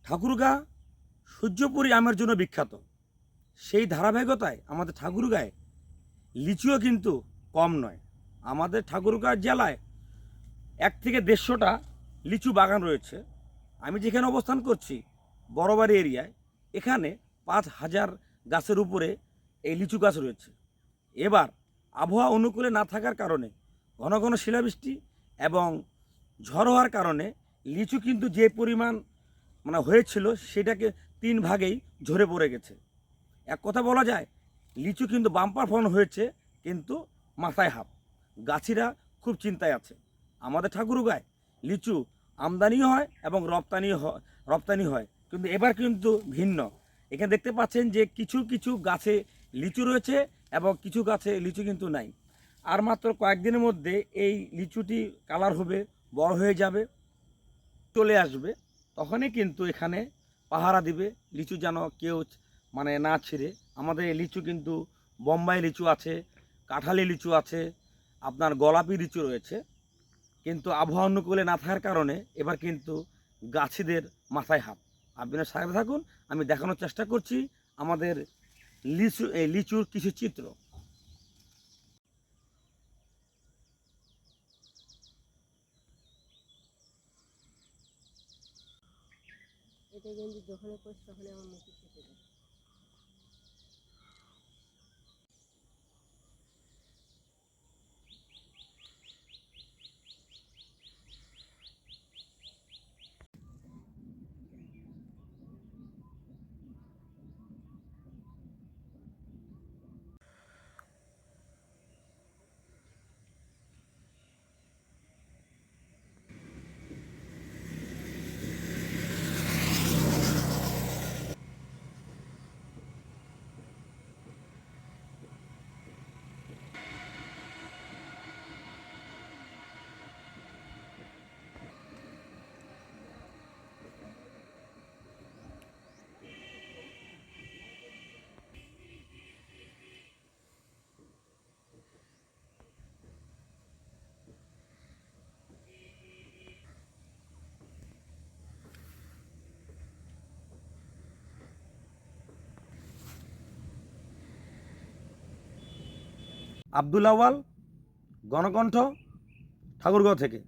ঠাকুরগাঁ সূর্যপুরী আমের জন্য বিখ্যাত। সেই ধারাবাহিকতায় আমাদের ঠাকুরগাঁয়ে লিচুও কিন্তু কম নয়। আমাদের ঠাকুরগাঁ জেলায় 1 থেকে 150টা লিচু বাগান রয়েছে। আমি যেখানে অবস্থান করছি বড়বাড়ি এরিয়ায়, এখানে 5000 গাছের উপরে এই লিচু গাছ রয়েছে। এবার আবহাওয়া অনুকূলে না থাকার কারণে, ঘন ঘন শিলাবৃষ্টি এবং ঝড় হওয়ার কারণে লিচু কিন্তু যে পরিমাণ হয়েছিল সেটাকে 3 ভাগেই ঝরে পড়ে গেছে। এক কথা বলা যায়, লিচু কিন্তু বাম্পার ফলন হয়েছে, কিন্তু মাথায় হাত। গাছিরা খুব চিন্তায় আছে। আমাদের ঠাকুরগাঁয় লিচু আমদানিও হয় এবং রপ্তানি হয়, কিন্তু এবার কিন্তু ভিন্ন। এখানে দেখতে পাচ্ছেন যে কিছু কিছু গাছে লিচু রয়েছে এবং কিছু গাছে লিচু কিন্তু নাই। আর মাত্র কয়েকদিনের মধ্যে এই লিচুটি কালার হবে, বড় হয়ে যাবে, চলে আসবে। তখনই কিন্তু এখানে পাহারা দিবে, লিচু যেন কেউ না ছিঁড়ে। আমাদের এই লিচু কিন্তু বোম্বাই লিচু আছে, কাঁঠালি লিচু আছে, আপনার গোলাপি লিচু রয়েছে। কিন্তু আবহাওয়া অনুকূলে না থাকার কারণে এবার কিন্তু গাছিদের মাথায় হাত। আপনারা সাথে থাকুন, আমি দেখানোর চেষ্টা করছি আমাদের লিচুর কিছু চিত্র। এটা কিন্তু যখন করছি তখন আমার মুখে খেতে দেয়। আব্দুল আওয়াল, গণকণ্ঠ, ঠাকুরগাঁও থেকে।